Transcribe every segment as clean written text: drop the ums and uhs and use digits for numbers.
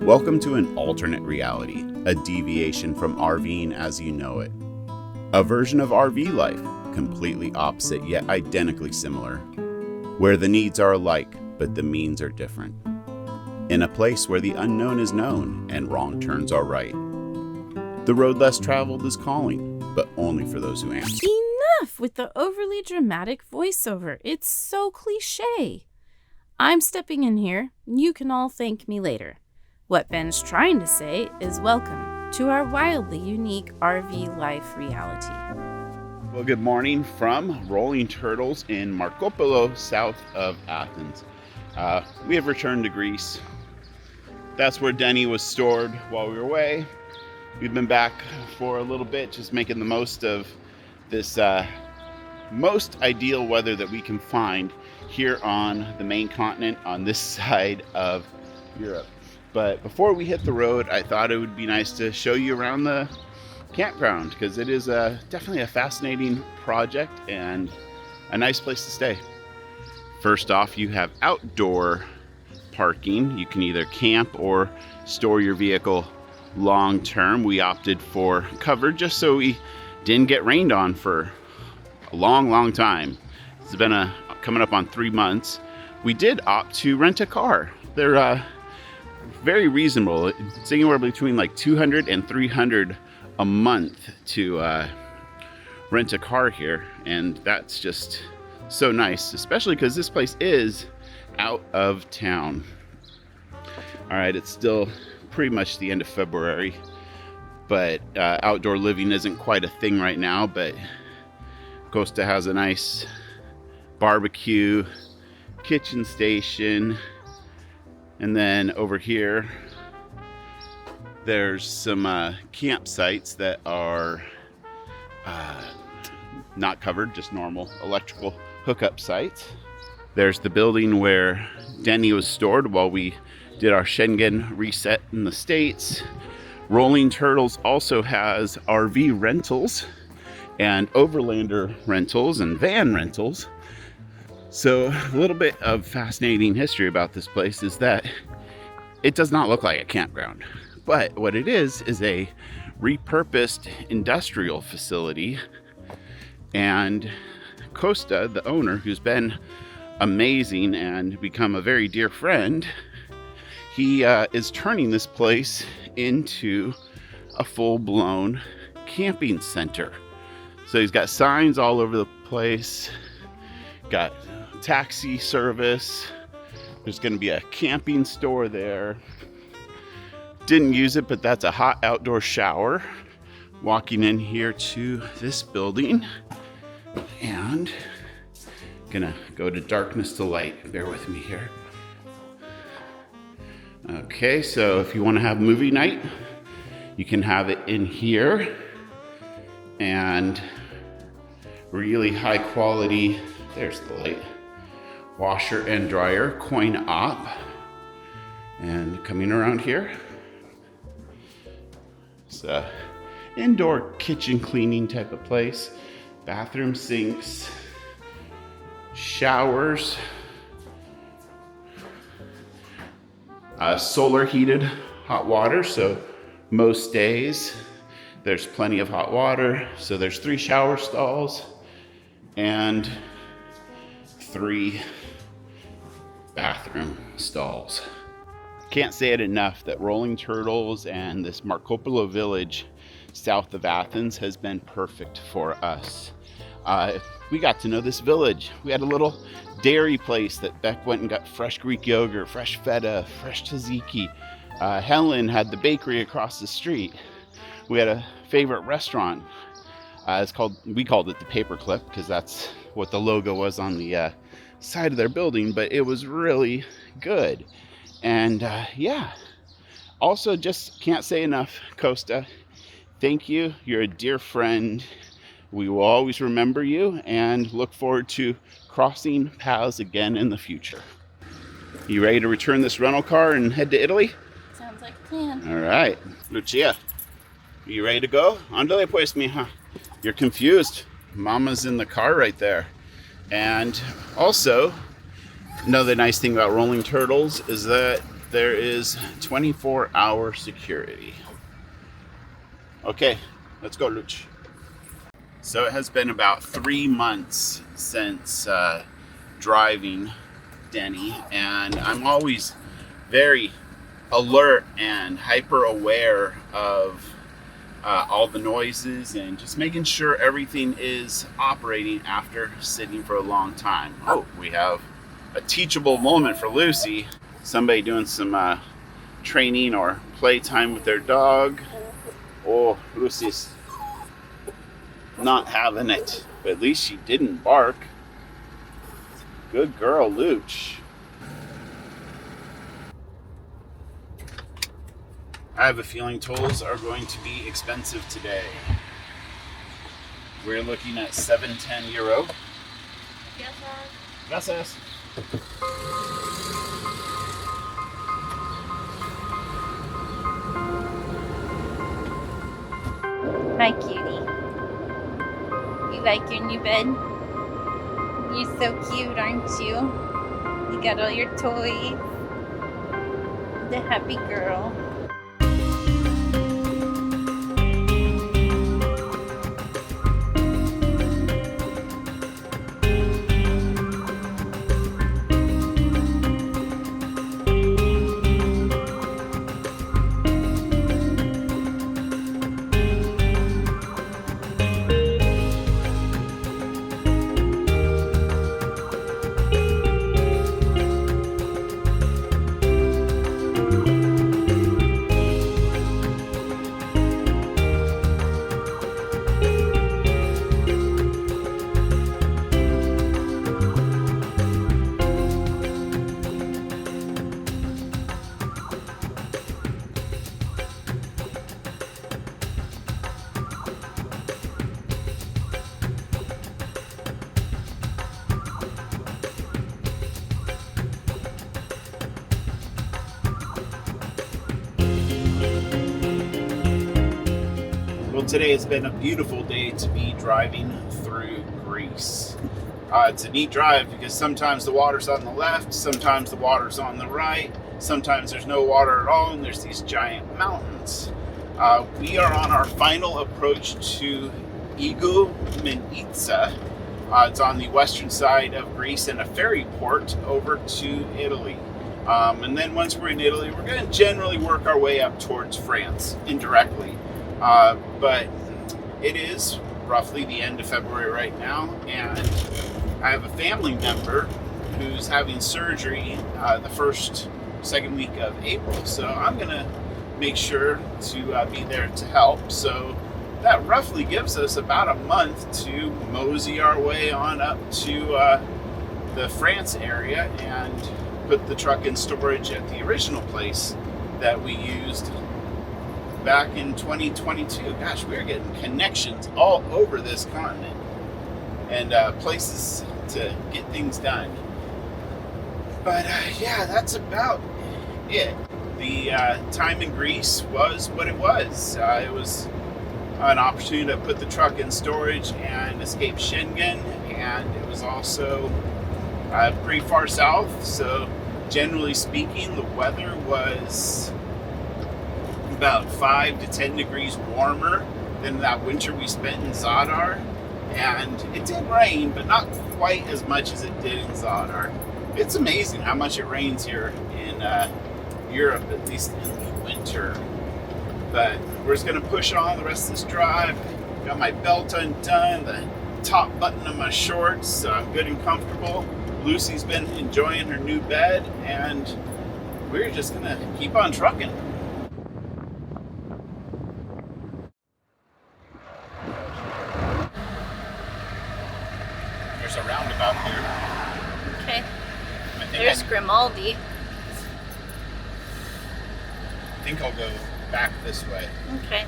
Welcome to an alternate reality, a deviation from RVing as you know it. A version of RV life, completely opposite yet identically similar, where the needs are alike but the means are different. In a place where the unknown is known and wrong turns are right. The road less traveled is calling, but only for those who answer. Enough with the overly dramatic voiceover. It's so cliche. I'm stepping in here. You can all thank me later. What Ben's trying to say is welcome to our wildly unique RV life reality. Well, good morning from Rolling Turtles in Marco Polo, south of Athens. We have returned to Greece. That's where Denny was stored while we were away. We've been back for a little bit, just making the most of this most ideal weather that we can find here on the main continent on this side of Europe. But before we hit the road, I thought it would be nice to show you around the campground because it is definitely a fascinating project and a nice place to stay. First off, you have outdoor parking. You can either camp or store your vehicle long term. We opted for cover just so we didn't get rained on for a long time. It's been coming up on 3 months. We did opt to rent a car. They're very reasonable. It's anywhere between like $200 and $300 a month to rent a car here, and that's just so nice, especially because this place is out of town. All right, it's still pretty much the end of February, but outdoor living isn't quite a thing right now, but Costa has a nice barbecue, kitchen station, and then over here there's some campsites that are not covered, just normal electrical hookup sites. There's the building where Denny was stored while we did our Schengen reset in the States. Rolling Turtles also has RV rentals and overlander rentals and van rentals. So a little bit of fascinating history about this place is that it does not look like a campground, but what it is a repurposed industrial facility. And Costa, the owner, who's been amazing and become a very dear friend, he is turning this place into a full-blown camping center. So he's got signs all over the place, got taxi service. There's going to be a camping store there. Didn't use it, but that's a hot outdoor shower. Walking in here to this building, and gonna go to darkness to light. Bear with me here. Okay, so if you want to have movie night, you can have it in here, and really high quality, there's the light, washer and dryer, coin op. And coming around here, it's a indoor kitchen cleaning type of place. Bathroom sinks, showers, solar heated hot water, so most days there's plenty of hot water. So there's 3 shower stalls and 3 bathroom stalls. Can't say it enough that Rolling Turtles and this Marco Polo village south of Athens has been perfect for us. We got to know this village. We had a little dairy place that Beck went and got fresh Greek yogurt, fresh feta, fresh tzatziki. Helen had the bakery across the street. We had a favorite restaurant. We called it the Paperclip because that's what the logo was on the side of their building, but it was really good. And also just can't say enough, Costa. Thank you. You're a dear friend. We will always remember you and look forward to crossing paths again in the future. You ready to return this rental car and head to Italy? Sounds like a plan. All right. Lucia, are you ready to go? Andale pues, mija. You're confused. Mama's in the car right there. And also, another nice thing about Rolling Turtles is that there is 24-hour security. Okay, let's go, Luch. So it has been about 3 months since driving Denny, and I'm always very alert and hyper aware of all the noises and just making sure everything is operating after sitting for a long time. Oh, we have a teachable moment for Lucy. Somebody doing some training or playtime with their dog. Oh, Lucy's not having it, but at least she didn't bark. Good girl, Luch. I have a feeling tolls are going to be expensive today. We're looking at €710. Gracias. Hi, cutie. You like your new bed? You're so cute, aren't you? You got all your toys. The happy girl. Today has been a beautiful day to be driving through Greece. It's a neat drive because sometimes the water's on the left, sometimes the water's on the right, sometimes there's no water at all, and there's these giant mountains. We are on our final approach to Igoumenitsa. It's on the western side of Greece and a ferry port over to Italy. And then once we're in Italy, we're going to generally work our way up towards France indirectly. But it is roughly the end of February right now, and I have a family member who's having surgery the second week of April, so I'm going to make sure to be there to help. So that roughly gives us about a month to mosey our way on up to the France area and put the truck in storage at the original place that we used back in 2022. Gosh, we're getting connections all over this continent and places to get things done. But yeah, that's about it. The time in Greece was what it was. It was an opportunity to put the truck in storage and escape Schengen, and it was also pretty far south, so generally speaking, the weather was about 5 to 10 degrees warmer than that winter we spent in Zadar. And it did rain, but not quite as much as it did in Zadar. It's amazing how much it rains here in Europe, at least in the winter. But we're just gonna push on the rest of this drive. Got my belt undone, the top button of my shorts, so I'm good and comfortable. Lucy's been enjoying her new bed, and we're just gonna keep on trucking. There's a roundabout here. Okay. There's Grimaldi. I think I'll go back this way. Okay.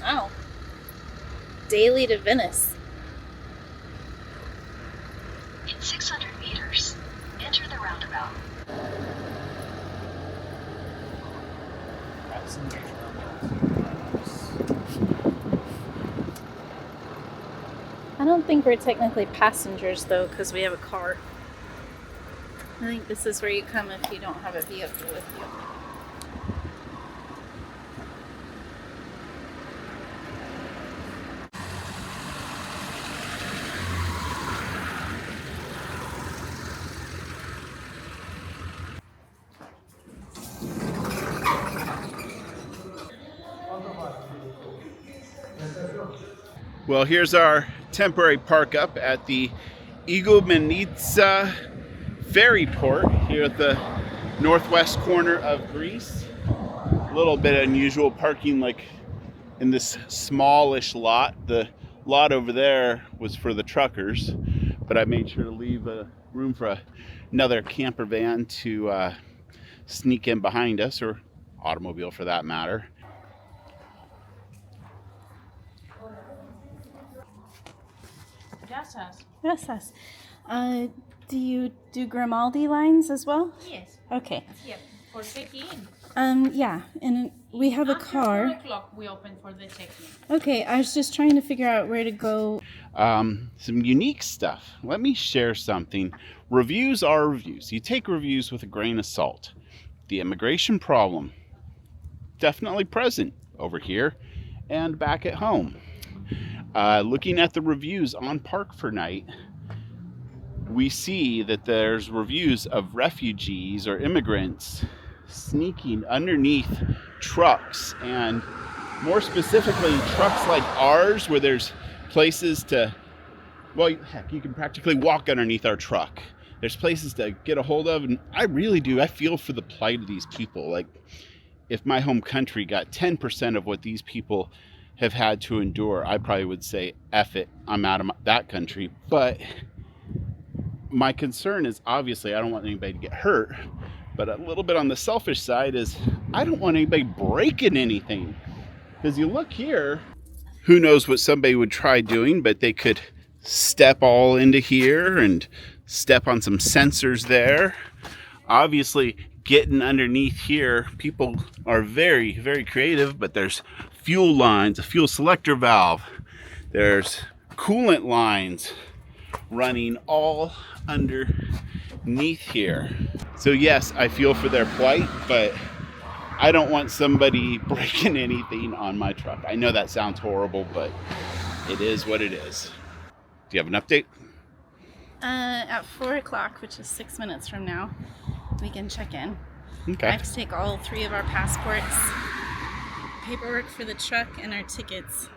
Oh. Daily to Venice. In 600 meters, enter the roundabout. I don't think we're technically passengers though, because we have a car. I think this is where you come if you don't have a vehicle with you. Well, here's our temporary park up at the Igoumenitsa ferry port here at the northwest corner of Greece. A little bit unusual parking like in this smallish lot. The lot over there was for the truckers, but I made sure to leave room for another camper van to sneak in behind us, or automobile for that matter. Yes. Do you do Grimaldi lines as well? Yes. Okay. Yeah. For check-in. Yeah, and we have a car. After 4 o'clock, we open for the check-in. Okay, I was just trying to figure out where to go. Some unique stuff. Let me share something. Reviews are reviews. You take reviews with a grain of salt. The immigration problem, definitely present over here and back at home. Looking at the reviews on Park for Night, we see that there's reviews of refugees or immigrants sneaking underneath trucks, and more specifically trucks like ours where there's places to, well, heck, you can practically walk underneath our truck. There's places to get a hold of, and I feel for the plight of these people. Like, if my home country got 10% of what these people have had to endure, I probably would say, F it, I'm out of that country. But my concern is, obviously, I don't want anybody to get hurt, but a little bit on the selfish side is I don't want anybody breaking anything. Because you look here, who knows what somebody would try doing, but they could step all into here and step on some sensors there. Obviously, getting underneath here, people are very, very creative, but there's fuel lines, a fuel selector valve, there's coolant lines running all underneath here. So yes, I feel for their plight, but I don't want somebody breaking anything on my truck. I know that sounds horrible, but it is what it is. Do you have an update? At 4 o'clock, which is 6 minutes from now, we can check in. Okay. I have to take all 3 of our passports, paperwork for the truck, and our tickets,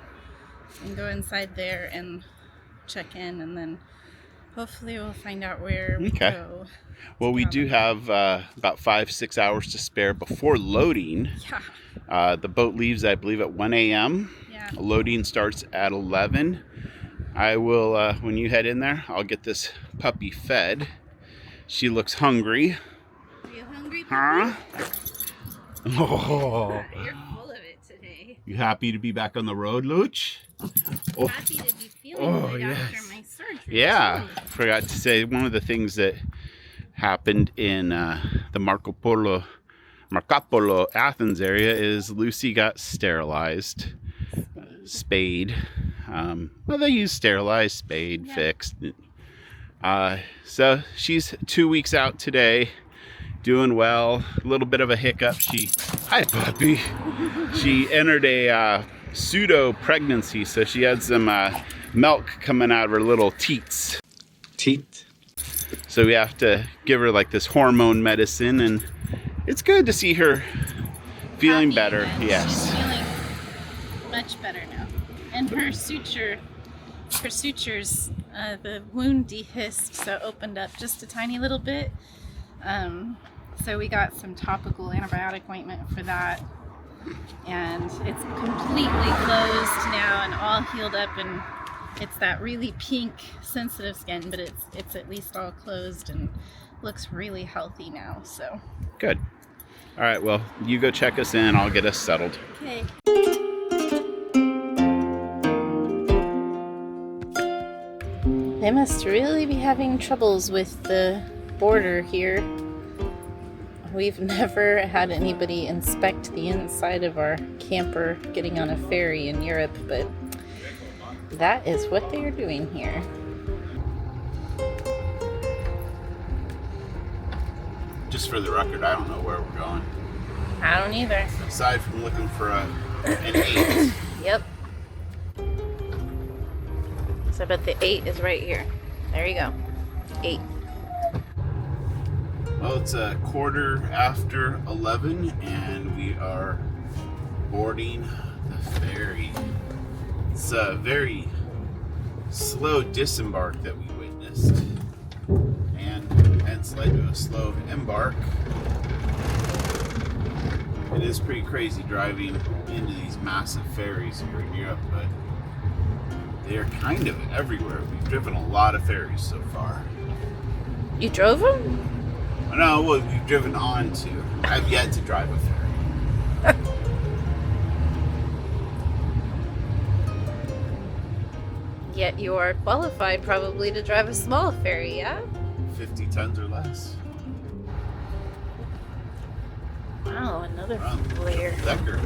and go inside there and check in, and then hopefully we'll find out where we go. Well, we do have about 5-6 hours to spare before loading. Yeah. The boat leaves, I believe, at 1 a.m. Yeah. Loading starts at 11. I will, when you head in there, I'll get this puppy fed. She looks hungry. Are you hungry, Huh? Oh. You're full of it today. You happy to be back on the road, Luch? Oh. Happy to be feeling good after my surgery. Yeah, forgot to say, one of the things that happened in the Marco Polo Athens area is Lucy got sterilized, spayed. Well, they use sterilized, spayed, fixed. So she's 2 weeks out today, doing well. A little bit of a hiccup. Hi puppy. She entered a pseudo pregnancy, so she had some milk coming out of her little teats. So we have to give her like this hormone medicine, and it's good to see her feeling better. Yes. She's feeling much better now. And her sutures, the wound dehisced, so opened up just a tiny little bit. So we got some topical antibiotic ointment for that. And it's completely closed now and all healed up, and it's that really pink sensitive skin, but it's at least all closed and looks really healthy now. So Good. All right, well, you go check us in. I'll get us settled. okay. They must really be having troubles with the border here. We've never had anybody inspect the inside of our camper getting on a ferry in Europe, but that is what they are doing here. Just for the record, I don't know where we're going. I don't either. Aside from looking for an 8. Yep. So I bet the 8 is right here. There you go. 8. Well, it's a 11:15, and we are boarding the ferry. It's a very slow disembark that we witnessed, and hence led to a slow embark. It is pretty crazy driving into these massive ferries here in Europe, but they are kind of everywhere. We've driven a lot of ferries so far. You drove them? No, well, we've driven on to. I've yet to drive a ferry. Yet you are qualified probably to drive a small ferry, yeah? 50 tons or less. Wow, another Wow. layer. Decker.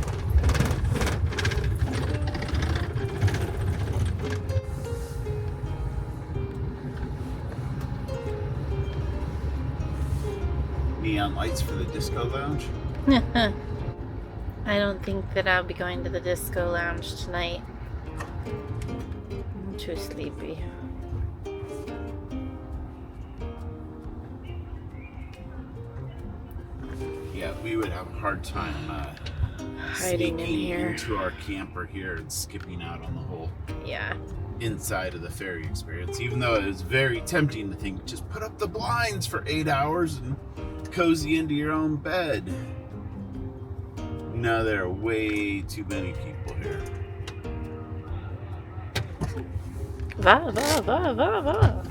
Neon lights for the disco lounge. I don't think that I'll be going to the disco lounge tonight. I'm too sleepy. Yeah, we would have a hard time Hiding in sneaking here. into our camper here and skipping out on the whole Yeah. inside of the ferry experience. Even though it was very tempting to think, just put up the blinds for 8 hours and cozy into your own bed. No, there are way too many people here. Va, va, va, va, va.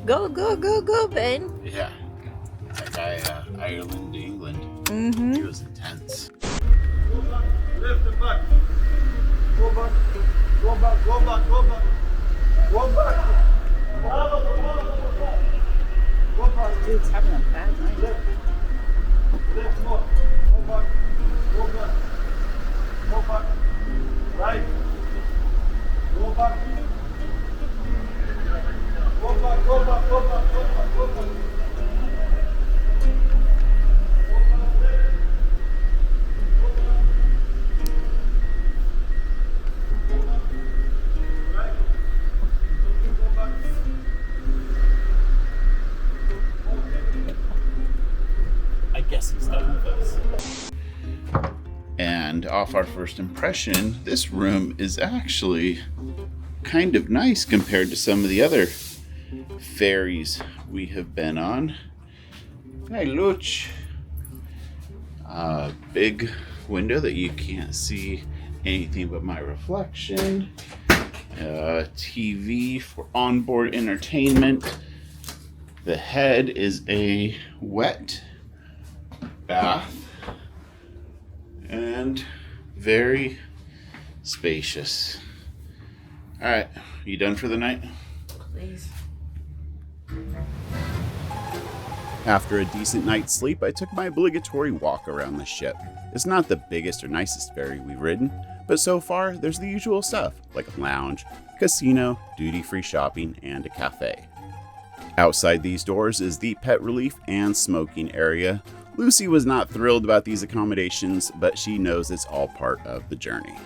Go, go, go, go, Ben. Yeah, that guy, Ireland to England, Mm-hmm. he was intense. Go back, lift it back. Go back, go back, go back, go back. Go back. Go back. Dude's having a bad night. Lift more. Go back. Go back. Go back. Right. Go back. Go back, go back, go back, go back, go back. I guess he's done with us. And off our first impression, this room is actually kind of nice compared to some of the other ferries we have been on. Hey, Luch. Big window that you can't see anything but my reflection. TV for onboard entertainment. The head is a wet bath and very spacious. All right, you done for the night? Please. After a decent night's sleep, I took my obligatory walk around the ship. It's not the biggest or nicest ferry we've ridden, but so far there's the usual stuff like a lounge, casino, duty-free shopping, and a cafe. Outside these doors is the pet relief and smoking area. Lucy was not thrilled about these accommodations, but she knows it's all part of the journey.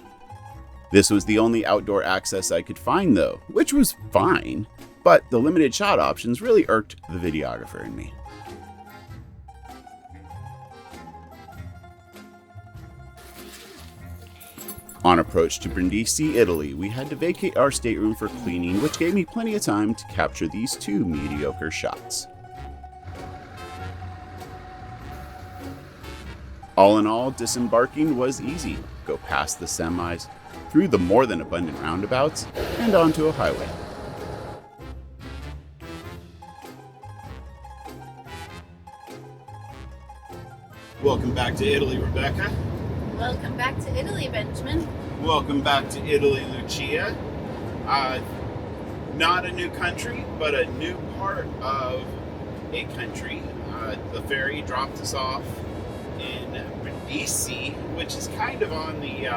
This was the only outdoor access I could find though, which was fine, but the limited shot options really irked the videographer in me. On approach to Brindisi, Italy, we had to vacate our stateroom for cleaning, which gave me plenty of time to capture these 2 mediocre shots. All in all, disembarking was easy. Go past the semis, through the more than abundant roundabouts, and onto a highway. Welcome back to Italy, Rebecca. Welcome back to Italy, Benjamin. Welcome back to Italy, Lucia. Not a new country, but a new part of a country. The ferry dropped us off in Brindisi, which is kind of on the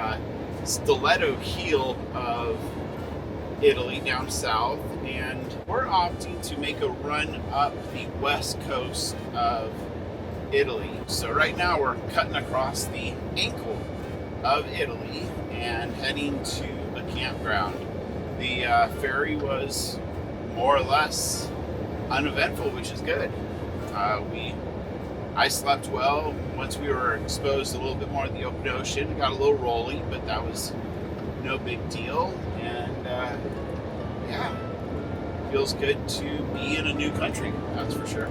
stiletto heel of Italy down south, and we're opting to make a run up the west coast of Italy. So right now we're cutting across the ankle of Italy and heading to a campground. The ferry was more or less uneventful, which is good. I slept well once we were exposed a little bit more to the open ocean. It got a little rolly, but that was no big deal. And yeah, feels good to be in a new country, that's for sure.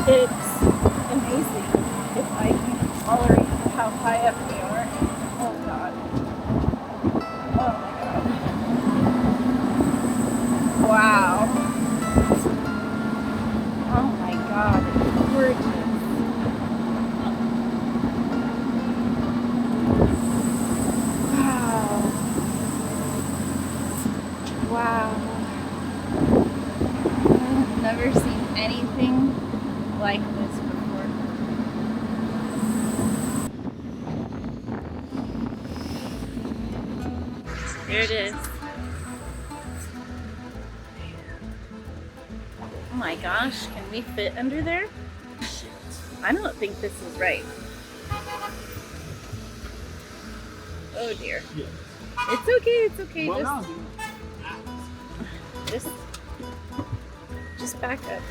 It's amazing if I can tolerate how high up we are. Oh God. Oh my God. Wow. Oh my God. It's gorgeous. Wow. Wow. I've never seen anything like this before. Here it is. Oh my gosh, can we fit under there? I don't think this is right. Oh dear. Yeah. It's okay, it's okay. Well, Just back up.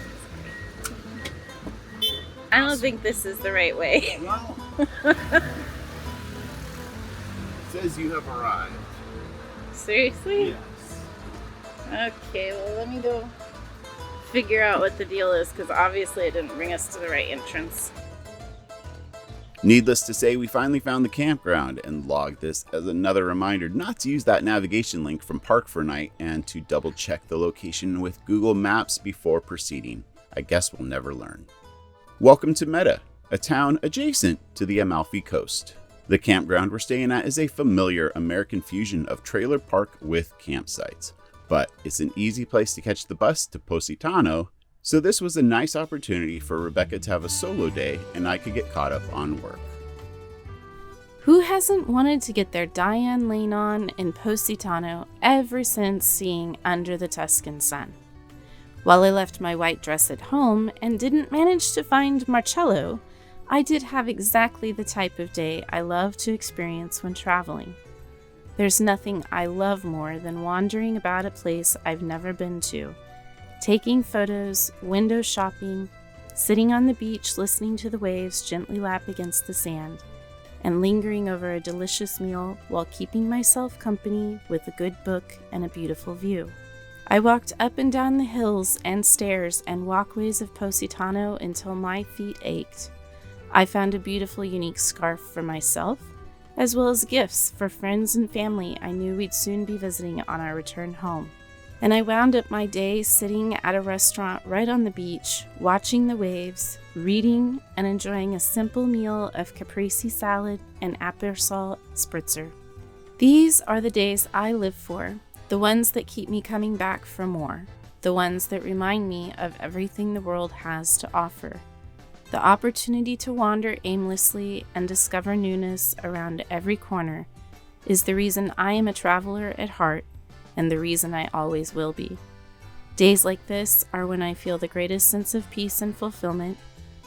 I don't think this is the right way. Well, it says you have arrived. Seriously? Yes. Okay, well let me go figure out what the deal is, because obviously it didn't bring us to the right entrance. Needless to say, we finally found the campground and logged this as another reminder not to use that navigation link from Park for Night and to double check the location with Google Maps before proceeding. I guess we'll never learn. Welcome to Meta, a town adjacent to the Amalfi Coast. The campground we're staying at is a familiar American fusion of trailer park with campsites, but it's an easy place to catch the bus to Positano, so this was a nice opportunity for Rebecca to have a solo day and I could get caught up on work. Who hasn't wanted to get their Diane Lane on in Positano ever since seeing Under the Tuscan Sun? While I left my white dress at home and didn't manage to find Marcello, I did have exactly the type of day I love to experience when traveling. There's nothing I love more than wandering about a place I've never been to, taking photos, window shopping, sitting on the beach listening to the waves gently lap against the sand, and lingering over a delicious meal while keeping myself company with a good book and a beautiful view. I walked up and down the hills and stairs and walkways of Positano until my feet ached. I found a beautiful, unique scarf for myself, as well as gifts for friends and family I knew we'd soon be visiting on our return home. And I wound up my day sitting at a restaurant right on the beach, watching the waves, reading, and enjoying a simple meal of caprese salad and Aperol spritzer. These are the days I live for, the ones that keep me coming back for more, the ones that remind me of everything the world has to offer. The opportunity to wander aimlessly and discover newness around every corner is the reason I am a traveler at heart and the reason I always will be. Days like this are when I feel the greatest sense of peace and fulfillment,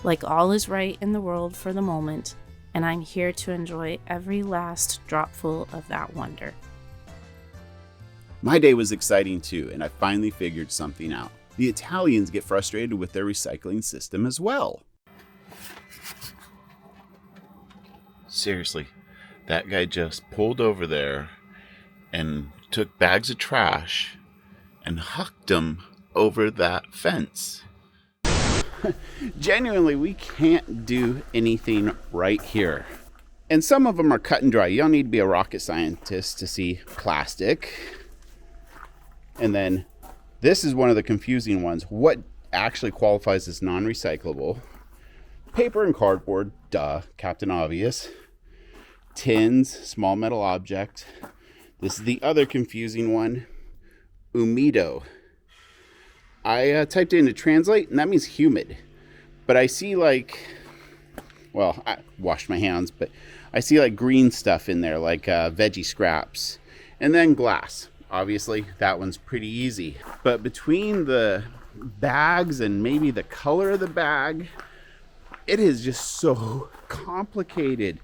like all is right in the world for the moment, and I'm here to enjoy every last dropful of that wonder. My day was exciting too, and I finally figured something out. The Italians get frustrated with their recycling system as well. Seriously, that guy just pulled over there and took bags of trash and hucked them over that fence. Genuinely, we can't do anything right here. And some of them are cut and dry. You don't need to be a rocket scientist to see plastic. And then this is one of the confusing ones. What actually qualifies as non-recyclable? Paper and cardboard, duh, Captain Obvious. Tins, small metal object. This is the other confusing one. Umido. I typed it into translate, and that means humid. But I see I washed my hands, but I see like green stuff in there, like veggie scraps. And then glass. Obviously, that one's pretty easy. But between the bags and maybe the color of the bag, it is just so complicated.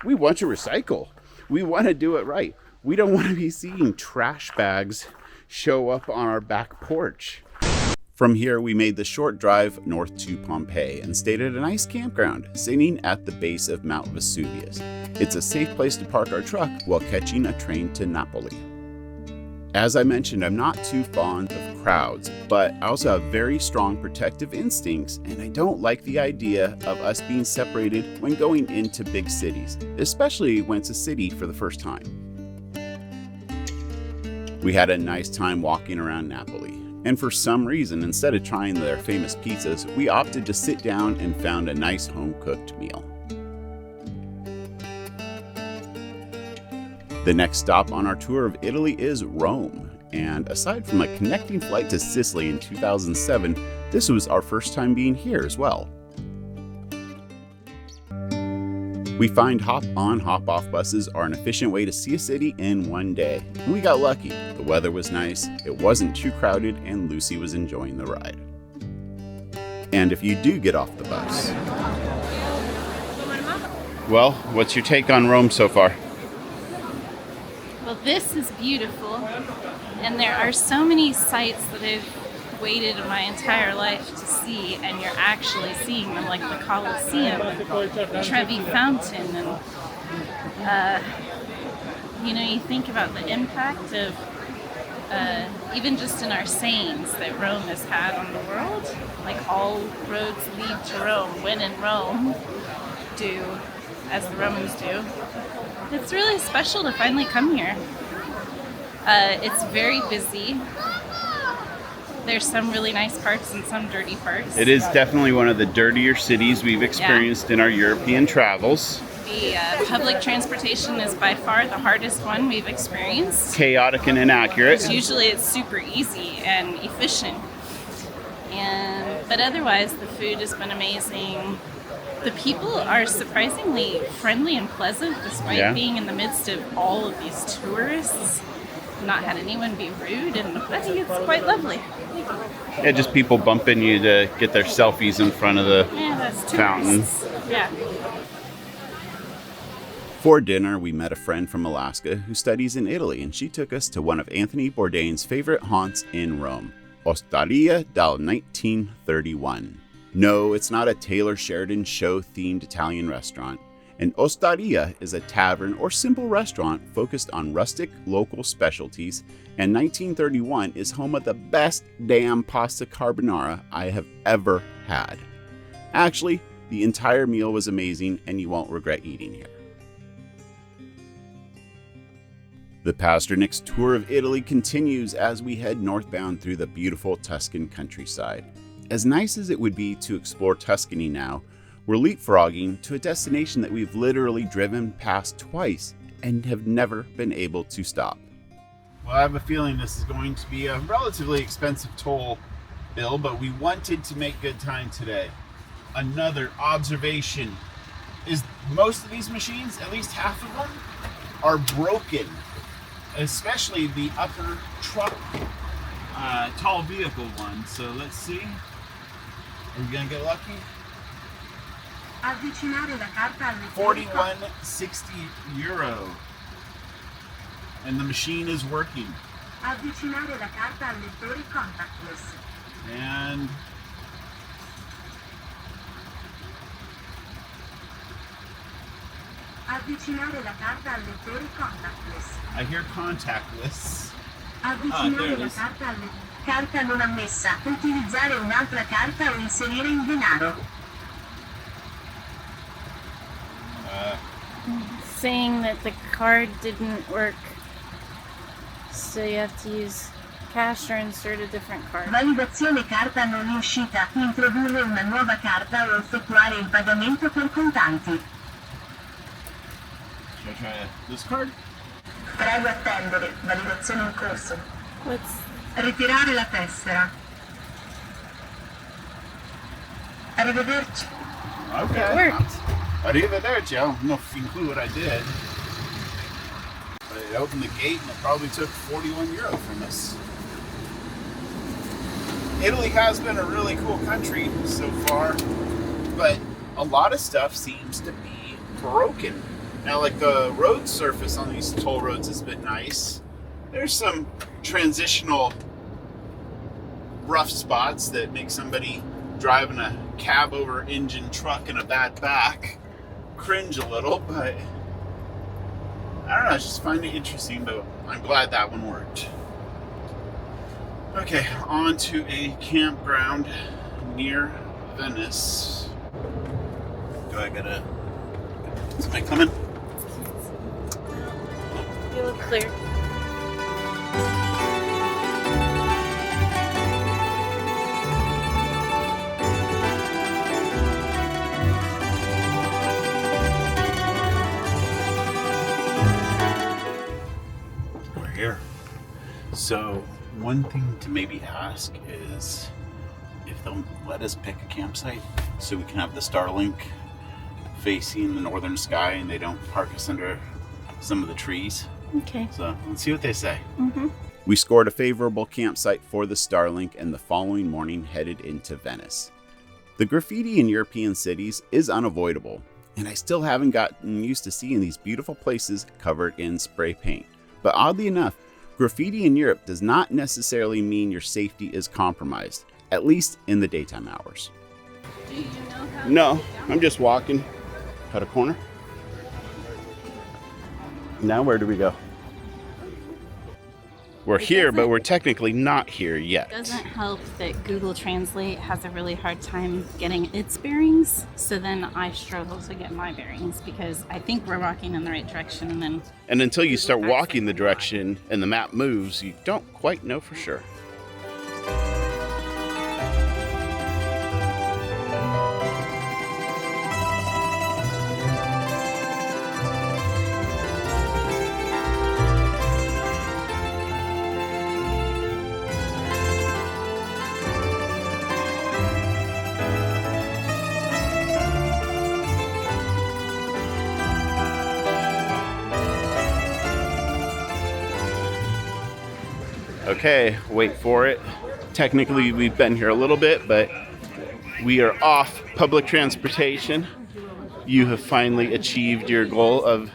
We want to recycle. We want to do it right. We don't want to be seeing trash bags show up on our back porch. From here, we made the short drive north to Pompeii and stayed at a nice campground sitting at the base of Mount Vesuvius. It's a safe place to park our truck while catching a train to Napoli. As I mentioned, I'm not too fond of crowds, but I also have very strong protective instincts, and I don't like the idea of us being separated when going into big cities, especially when it's a city for the first time. We had a nice time walking around Napoli, and for some reason, instead of trying their famous pizzas, we opted to sit down and found a nice home-cooked meal. The next stop on our tour of Italy is Rome, and aside from a connecting flight to Sicily in 2007, this was our first time being here as well. We find hop-on, hop-off buses are an efficient way to see a city in one day, and we got lucky. The weather was nice, it wasn't too crowded, and Lucy was enjoying the ride. And if you do get off the bus... Well, what's your take on Rome so far? Well, this is beautiful, and there are so many sights that I've waited my entire life to see, and you're actually seeing them, like the Colosseum, the Trevi Fountain, and you think about the impact of even just in our sayings that Rome has had on the world, like all roads lead to Rome, when in Rome, do as the Romans do. It's really special to finally come here. It's very busy. There's some really nice parts and some dirty parts. It is definitely one of the dirtier cities we've experienced in our European travels. The public transportation is by far the hardest one we've experienced. Chaotic and inaccurate. Usually it's super easy and efficient. But otherwise, the food has been amazing. The people are surprisingly friendly and pleasant, despite being in the midst of all of these tourists. Not had anyone be rude, and I think it's quite lovely. Yeah, just people bumping you to get their selfies in front of the fountain. Yeah. For dinner, we met a friend from Alaska who studies in Italy, and she took us to one of Anthony Bourdain's favorite haunts in Rome, Osteria del 1931. No, it's not a Taylor Sheridan show-themed Italian restaurant. An osteria is a tavern or simple restaurant focused on rustic local specialties, and 1931 is home of the best damn pasta carbonara I have ever had. Actually, the entire meal was amazing, and you won't regret eating here. The Pasternik's tour of Italy continues as we head northbound through the beautiful Tuscan countryside. As nice as it would be to explore Tuscany now, we're leapfrogging to a destination that we've literally driven past twice and have never been able to stop. Well, I have a feeling this is going to be a relatively expensive toll bill, but we wanted to make good time today. another observation is most of these machines, at least half of them, are broken. Especially the upper truck, tall vehicle one. So let's see. Are we gonna get lucky? Avvicinare la carta al lettore. 4160 euro. And the machine is working. Avvicinare la carta al lettore contactless. And Avvicinare la carta al lettore contactless. I hear contactless. Avvicinare there it la is. carta al carta non ammessa. Utilizzare un'altra carta o inserire il denaro. Saying that the card didn't work, so you have to use cash or insert a different card. Validazione carta non riuscita. Introdurre una nuova carta o effettuare il pagamento per contanti. Should I try this card? Prego attendere. Validazione in corso. What's Ritirare la tessera. Arrivederci. Okay. it worked? Arrivederci. I don't know if you can clue what I did. But it opened the gate and it probably took 41 euro from us. Italy has been a really cool country so far, but a lot of stuff seems to be broken. Now, like the road surface on these toll roads has been nice. There's some transitional rough spots that make somebody driving a cab over engine truck in a bad back cringe a little, but I don't know, I just find it interesting, but I'm glad that one worked. Okay, on to a campground near Venice. Do I gotta... Somebody coming? You look clear. We're here. So, one thing to maybe ask is if they'll let us pick a campsite so we can have the Starlink facing the northern sky and they don't park us under some of the trees. Okay. So let's see what they say. Mm-hmm. We scored a favorable campsite for the Starlink and the following morning headed into Venice. The graffiti in European cities is unavoidable, and I still haven't gotten used to seeing these beautiful places covered in spray paint. But oddly enough, graffiti in Europe does not necessarily mean your safety is compromised, at least in the daytime hours. Do you know how No, I'm just walking. Cut a corner. Now where do we go? We're here, but we're technically not here yet. It doesn't help that Google Translate has a really hard time getting its bearings, so then I struggle to get my bearings because I think we're walking in the right direction, and then And until you start walking the direction and the map moves, you don't quite know for sure. Okay, wait for it. Technically, we've been here a little bit, but we are off public transportation. You have finally achieved your goal of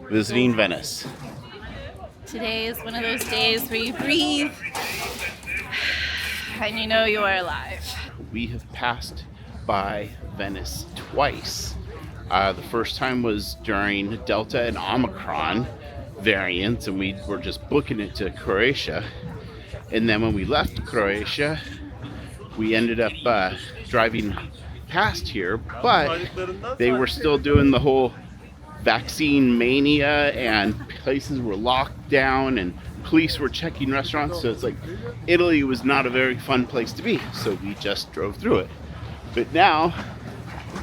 visiting Venice. today is one of those days where you breathe and you know you are alive. We have passed by Venice twice. The first time was during Delta and Omicron variants, and we were just booking it to Croatia. And then when we left Croatia, we ended up driving past here, but they were still doing the whole vaccine mania, and places were locked down, and police were checking restaurants. So it's like Italy was not a very fun place to be, so we just drove through it. But now,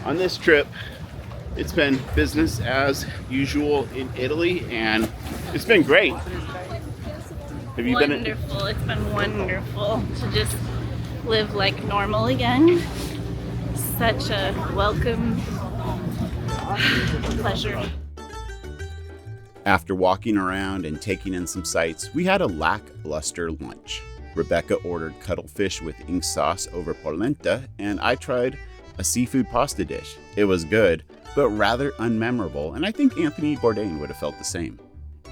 on this trip, it's been business as usual in Italy, and it's been great. Have you been? Wonderful. It's been wonderful to just live like normal again. Such a welcome pleasure. After walking around and taking in some sights, we had a lackluster lunch. Rebecca ordered cuttlefish with ink sauce over polenta, and I tried a seafood pasta dish. It was good, but rather unmemorable, and I think Anthony Bourdain would have felt the same.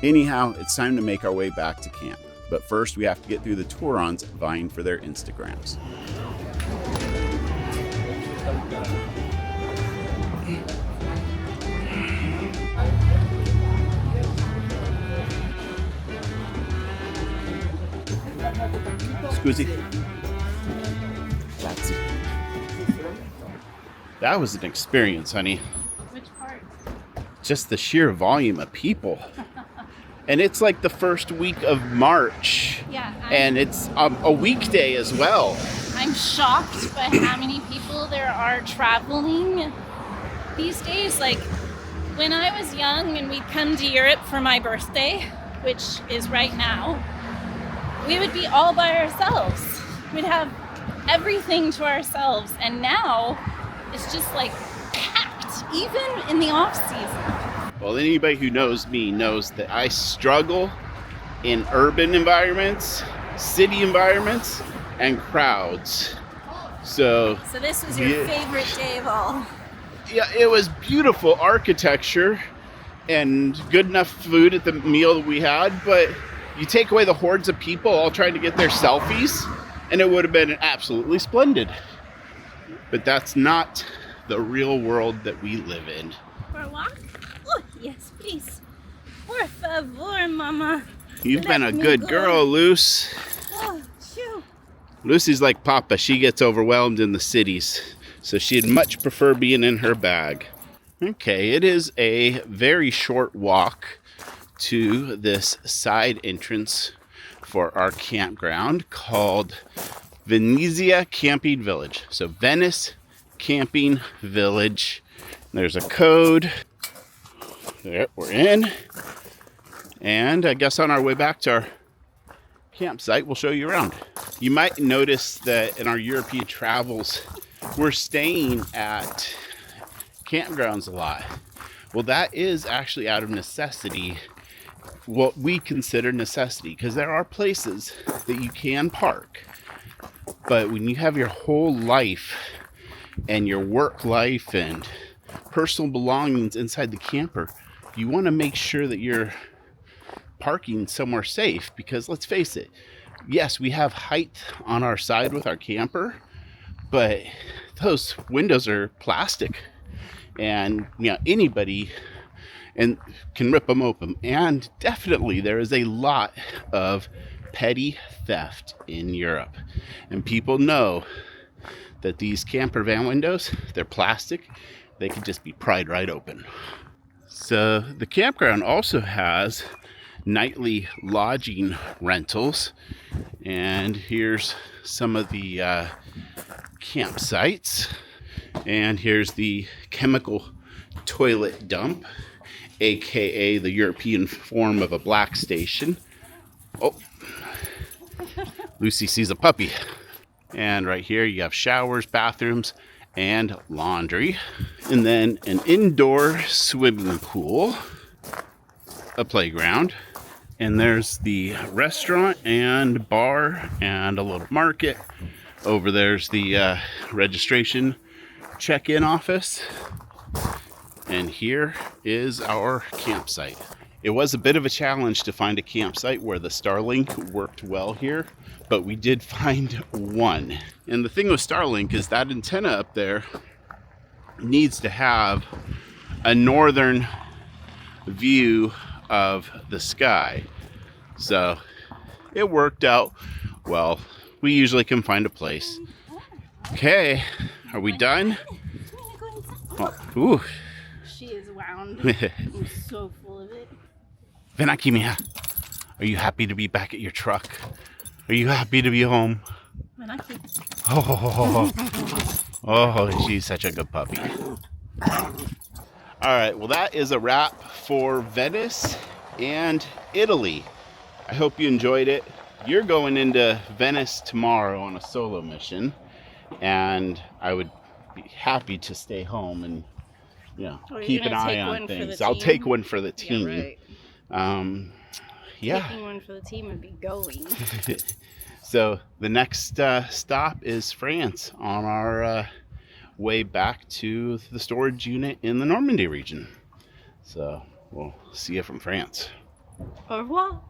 Anyhow, it's time to make our way back to camp. But first, we have to get through the Tourons vying for their Instagrams. Scusi. That's it. That was an experience, honey. Which part? Just the sheer volume of people. And it's like the first week of March. Yeah. And it's a weekday as well. I'm shocked by how many people there are traveling these days. Like, when I was young and we'd come to Europe for my birthday, which is right now, we would be all by ourselves. We'd have everything to ourselves. And now it's just like packed, even in the off season. Well, anybody who knows me knows that I struggle in urban environments, city environments, and crowds. So this was your favorite day of all. Yeah, it was beautiful architecture and good enough food at the meal that we had, but you take away the hordes of people all trying to get their selfies, and it would have been absolutely splendid. But that's not the real world that we live in. For a walk? Oh, yes, please. Por favor, mama. You've been a good girl, Luce. Oh, shoo. Lucy's like Papa. She gets overwhelmed in the cities, so she'd much prefer being in her bag. Okay, it is a very short walk to this side entrance for our campground called Venezia Camping Village. So Venice Camping Village. There's a code. There, we're in. And I guess on our way back to our campsite, we'll show you around. You might notice that in our European travels, we're staying at campgrounds a lot. Well, that is actually out of necessity, what we consider necessity, because there are places that you can park. But when you have your whole life and your work life and personal belongings inside the camper, you want to make sure that you're parking somewhere safe, because let's face it, yes, we have height on our side with our camper, but those windows are plastic, and anybody can rip them open. And definitely there is a lot of petty theft in Europe, and people know that these camper van windows, they're plastic, they could just be pried right open. So the campground also has nightly lodging rentals, and here's some of the campsites, and here's the chemical toilet dump, aka the European form of a black station. Oh, Lucy sees a puppy. And right here you have showers, bathrooms, and laundry, and then an indoor swimming pool, a playground, and there's the restaurant and bar and a little market. Over there's the registration check-in office, and here is our campsite. It was a bit of a challenge to find a campsite where the Starlink worked well here, but we did find one. And the thing with Starlink is that antenna up there needs to have a northern view of the sky. So it worked out well. We usually can find a place. Okay, are we done? Oh, ooh. She is wound. I'm so full of it. Ven aquí, mija. Are you happy to be back at your truck? Are you happy to be home? Ven aquí. Oh, she's such a good puppy. All right, well, that is a wrap for Venice and Italy. I hope you enjoyed it. You're going into Venice tomorrow on a solo mission, and I would be happy to stay home and Oh, you're keep an gonna eye take on one for things. the I'll team? take one for the team. Yeah, right. Taking one for the team would be going. So the next stop is France on our way back to the storage unit in the Normandy region. So we'll see you from France. Au revoir.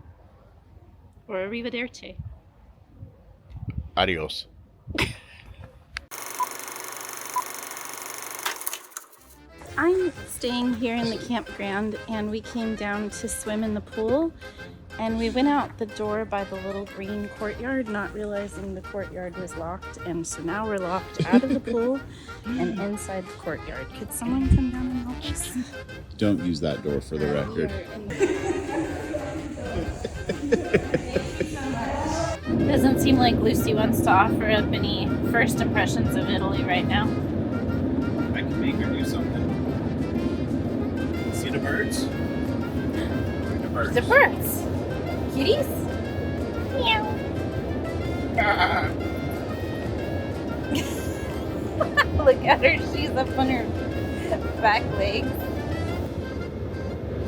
Or arrivederci. Adios. I'm staying here in the campground, and we came down to swim in the pool, and we went out the door by the little green courtyard, not realizing the courtyard was locked, and so now we're locked out of the pool and inside the courtyard. Could someone come down and help us? Don't use that door for the record. Doesn't seem like Lucy wants to offer up any first impressions of Italy right now. I can make her do something. See the birds? The birds. The birds. Kitties? Meow. Look at her. She's up on her back legs.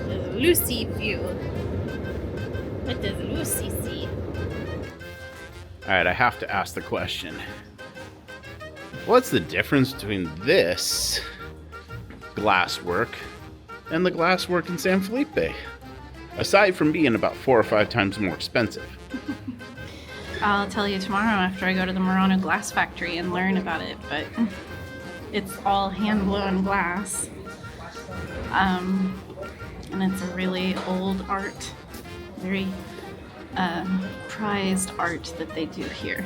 The Lucy view. What does Lucy see? All right, I have to ask the question. What's the difference between this glasswork and the glasswork in San Felipe? Aside from being about 4 or 5 times more expensive. I'll tell you tomorrow after I go to the Murano glass factory and learn about it, but it's all hand-blown glass. And it's a really old art, very prized art that they do here.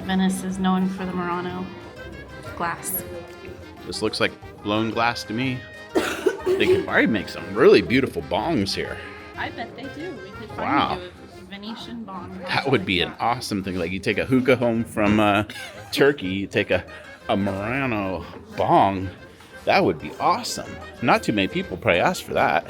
Venice is known for the Murano glass. This looks like blown glass to me. They could probably make some really beautiful bongs here. I bet they do. We could Wow. find you a Venetian bong. That would be an awesome thing. Like you take a hookah home from Turkey, you take a Murano bong. That would be awesome. Not too many people probably ask for that.